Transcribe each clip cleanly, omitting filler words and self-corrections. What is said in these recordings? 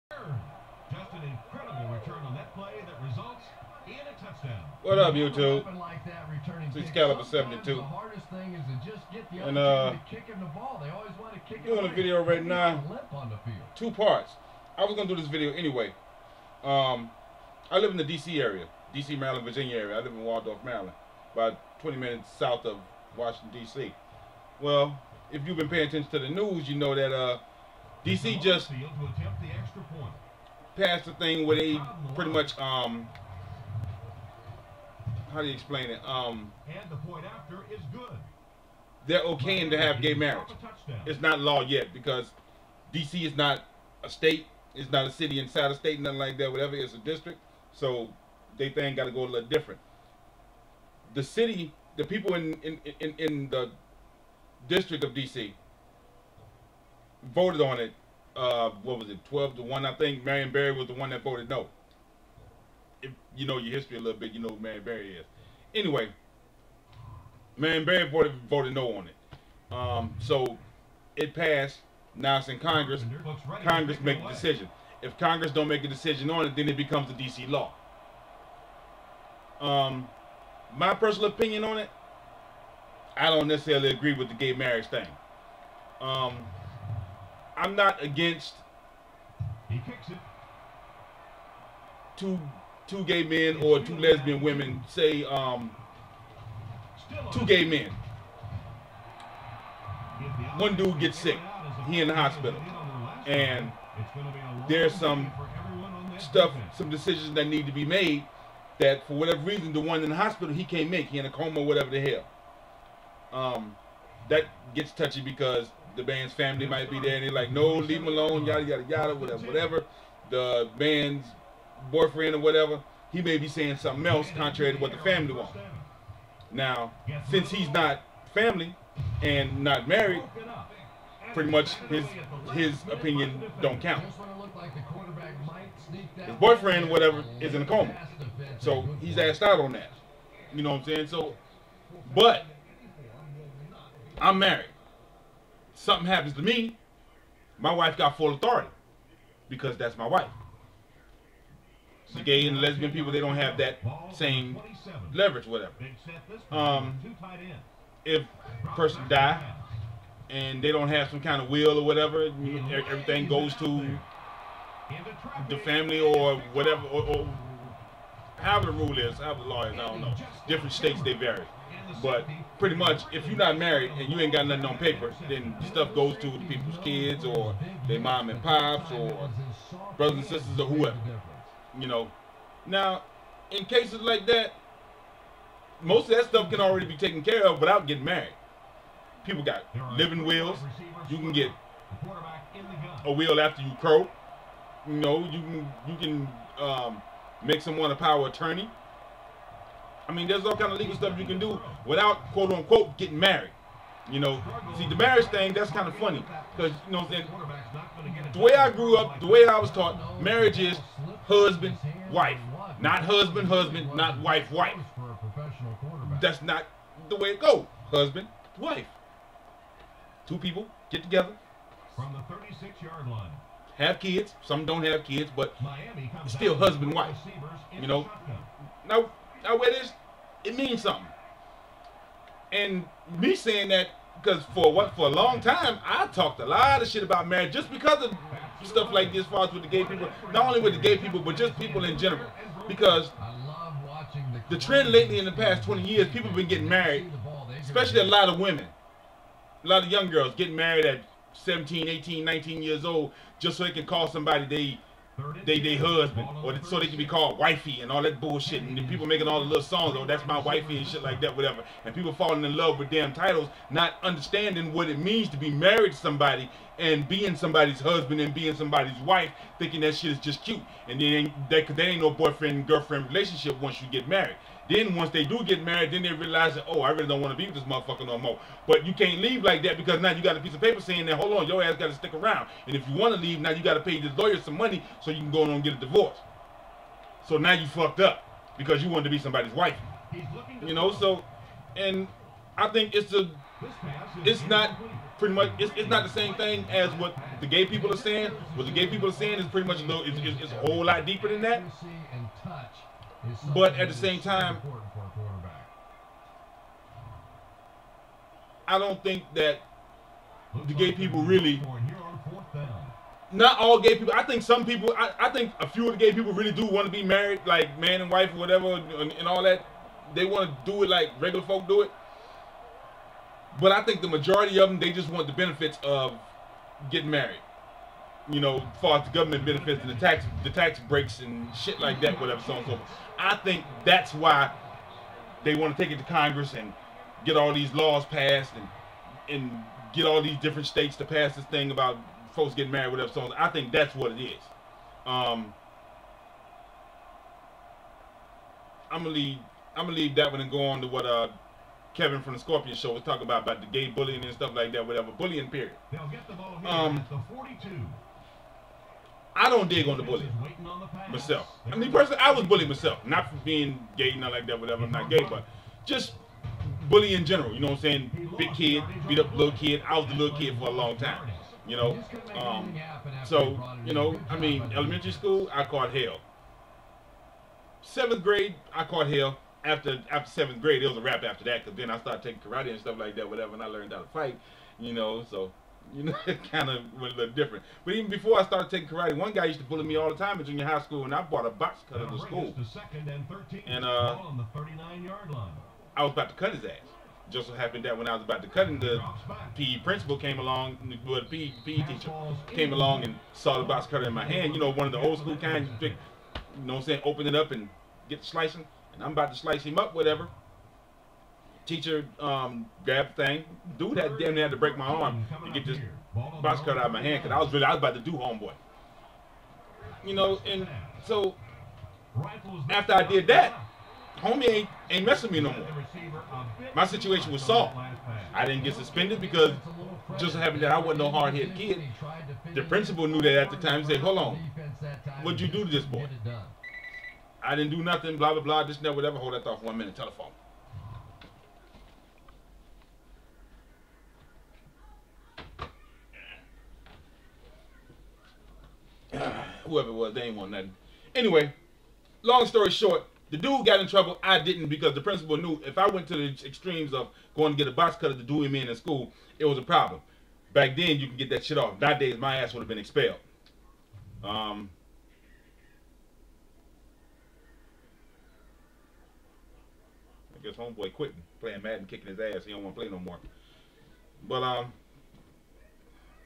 Just an incredible return on that play that results in a touchdown. What up, YouTube? It's Caliber 72. And doing a video right now. 2 parts. I was gonna do this video anyway. I live in the DC area, DC, Maryland, Virginia area. I live in Waldorf, Maryland, about 20 minutes south of Washington, DC. Well, if you've been paying attention to the news, you know that DC just passed a thing where they pretty much how do you explain it? And the point after is good. They're okaying to have gay marriage. It's not law yet because DC is not a state. It's not a city inside a state, nothing like that. Whatever, it's a district. So they think got to go a little different. The city, the people in the district of DC voted on it. What was it, 12-1? I think Marion Barry was the one that voted no. If you know your history a little bit, you know who Marion Barry is. Anyway, Marion Barry voted no on it. So it passed. Now it's in Congress. Congress make a decision. If Congress don't make a decision on it, then it becomes a DC law. My personal opinion on it, I don't necessarily agree with the gay marriage thing. I'm not against two gay men or 2 lesbian women, say 2 gay men. One dude gets sick, he in the hospital, and there's some stuff, some decisions that need to be made that for whatever reason the one in the hospital he can't make. He in a coma, whatever the hell. That gets touchy because the man's family might be there and they're like, no, leave him alone, yada yada yada, whatever. The man's boyfriend or whatever, he may be saying something else contrary to what the family wants. Now, since he's not family and not married, pretty much his opinion don't count. His boyfriend or whatever is in a coma, so he's asked out on that. You know what I'm saying? So, but I'm married. Something happens to me, my wife got full authority because that's my wife. The gay and lesbian people, they don't have that same leverage, whatever. If a person die and they don't have some kind of will or whatever, everything goes to the family or whatever, or however the rule is, however the law is, I don't know. Different states, they vary. But pretty much, if you're not married and you ain't got nothing on paper, then stuff goes to the people's kids or their mom and pops or brothers and sisters or whoever. You know. Now, in cases like that, most of that stuff can already be taken care of without getting married. People got living wills. You can get a will after you crow. You know, you can make someone a power of attorney. I mean, there's all kind of legal stuff you can do without, quote unquote, getting married. You know, see, the marriage thing, that's kind of funny because, you know, the way I grew up, the way I was taught, marriage is husband, wife, not husband, husband, not wife, wife. That's not the way it goes. Husband, wife. 2 people get together. From the 36-yard line. Have kids. Some don't have kids, but still husband, wife. You know. Now where this, it means something. And me saying that because for a long time I talked a lot of shit about marriage just because of stuff like this, as far as with the gay people. Not only with the gay people, but just people in general. Because the trend lately in the past 20 years, people have been getting married, especially a lot of women, a lot of young girls getting married at 17, 18, 19 years old just so they can call somebody they husband, or so they can be called wifey and all that bullshit. And the people making all the little songs, oh, that's my wifey and shit like that, whatever. And people falling in love with damn titles, not understanding what it means to be married to somebody and being somebody's husband and being somebody's wife, thinking that shit is just cute. And then there ain't no boyfriend and girlfriend relationship once you get married. Then once they do get married, then they realize that, oh, I really don't want to be with this motherfucker no more. But you can't leave like that because now you got a piece of paper saying that, hold on, your ass got to stick around. And if you want to leave, now you got to pay this lawyer some money so you can go on and get a divorce. So now you fucked up because you wanted to be somebody's wife. You know, so, and I think it's it's not pretty much. It's not the same thing as what the gay people are saying. What the gay people are saying is pretty much a little. It's a whole lot deeper than that. But at the same time, I don't think that the gay people really. Not all gay people. I think some people. I think a few of the gay people really do want to be married, like man and wife or whatever, and all that. They want to do it like regular folk do it. But I think the majority of them, they just want the benefits of getting married. You know, as far as the government benefits and the tax breaks and shit like that, whatever, so on and so forth. I think that's why they want to take it to Congress and get all these laws passed and get all these different states to pass this thing about folks getting married, whatever. So I think that's what it is. I'm gonna leave that one and go on to what Kevin from the Scorpion Show was talking about the gay bullying and stuff like that, whatever. Bullying, period. They'll get the ball here at the 42. I don't dig on the bullying myself. I mean, personally, I was bullied myself. Not for being gay, not like that, whatever. I'm not gay, but just bullying in general. You know what I'm saying? Big kid, beat up little kid. I was the little kid for a long time. You know? So, you know, I mean, elementary school, I caught hell. 7th grade, I caught hell. After 7th grade, it was a wrap after that, because then I started taking karate and stuff like that, whatever, and I learned how to fight, you know, so, you know, it kind of went a little different. But even before I started taking karate, one guy used to bully me all the time in junior high school, and I bought a box cutter to school. And I was about to cut his ass. Just so happened that when I was about to cut him, the PE principal came along, well, the PE teacher came along and saw the box cutter in my hand, you know, one of the old school kinds, you know what I'm saying, open it up and get the slicing. I'm about to slice him up, whatever. Teacher grabbed the thing. Dude damn near had to break my arm to get this box cut out of my hand, because I was about to do homeboy. You know, and so after I did that, homie ain't messing with me no more. My situation was solved. I didn't get suspended because just so happened that I wasn't no hard-headed kid. The principal knew that at the time. He said, "Hold on, what'd you do to this boy?" I didn't do nothing, blah, blah, blah, this and that, whatever. Hold that thought for 1 minute, telephone. Whoever it was, they ain't want nothing. Anyway, long story short, the dude got in trouble. I didn't, because the principal knew if I went to the extremes of going to get a box cutter to do him in school, it was a problem. Back then, you can get that shit off. Nowadays, my ass would have been expelled. I guess homeboy quitting playing Madden, kicking his ass. He don't want to play no more. But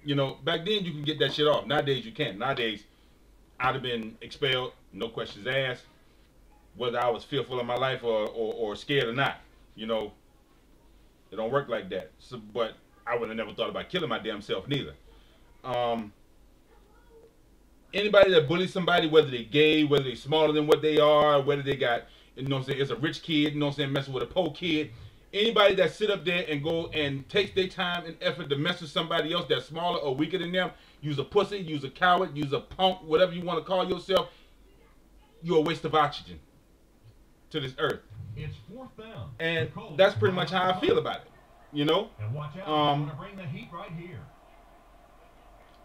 you know, back then you can get that shit off. Nowadays you can't. Nowadays I'd have been expelled, no questions asked, whether I was fearful of my life or scared or not. You know, it don't work like that. So, but I would have never thought about killing my damn self neither. Anybody that bullies somebody, whether they're gay, whether they're smaller than what they are, whether they got, you know what I'm saying, it's a rich kid, you know what I'm saying, messing with a poor kid. Anybody that sit up there and go and takes their time and effort to mess with somebody else that's smaller or weaker than them, use a pussy, use a coward, use a punk, whatever you want to call yourself, you're a waste of oxygen to this earth. It's 4th down. And that's pretty much how I feel about it, you know. And watch out, I'm going to bring the heat right here.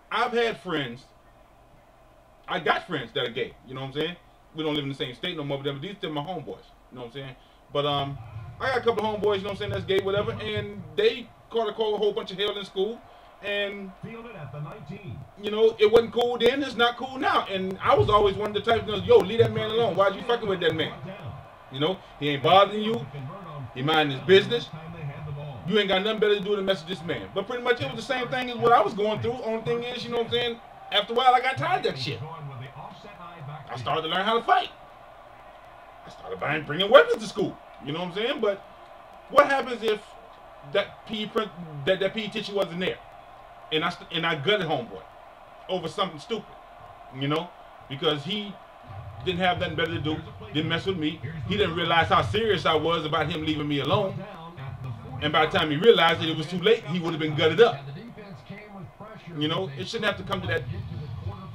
I've had friends, I got friends that are gay, you know what I'm saying? We don't live in the same state no more, but these are my homeboys, you know what I'm saying? But I got a couple of homeboys, you know what I'm saying, that's gay, whatever, and they caught a whole bunch of hell in school, and, at the 19. You know, it wasn't cool then, it's not cool now, and I was always one of the types that, yo, leave that man alone, why are you fucking with that man? You know, he ain't bothering you, he minding his business, you ain't got nothing better to do than mess with this man. But pretty much it was the same thing as what I was going through. Only thing is, you know what I'm saying, after a while I got tired of that shit. I started to learn how to fight. I started bringing weapons to school. You know what I'm saying? But what happens if that PE teacher wasn't there, and I gutted homeboy over something stupid, you know, because he didn't have nothing better to do, didn't mess with me. He didn't realize how serious I was about him leaving me alone, and by the time he realized that it was too late, he would have been gutted up. You know, it shouldn't have to come to that.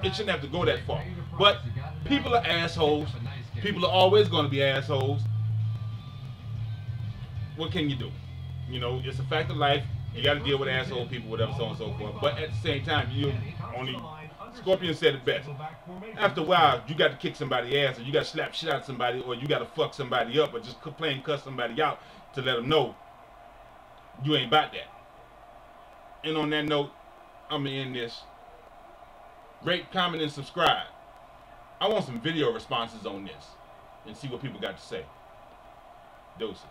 It shouldn't have to go that far. But people are assholes. People are always going to be assholes. What can you do? You know, it's a fact of life. You got to deal with asshole people, whatever, so on and so forth. But at the same time, Scorpion said it best. After a while, you got to kick somebody's ass, or you got to slap shit out of somebody, or you got to fuck somebody up, or just plain cuss somebody out to let them know you ain't about that. And on that note, I'm going to end this. Rate, comment, and subscribe. I want some video responses on this and see what people got to say. Doses.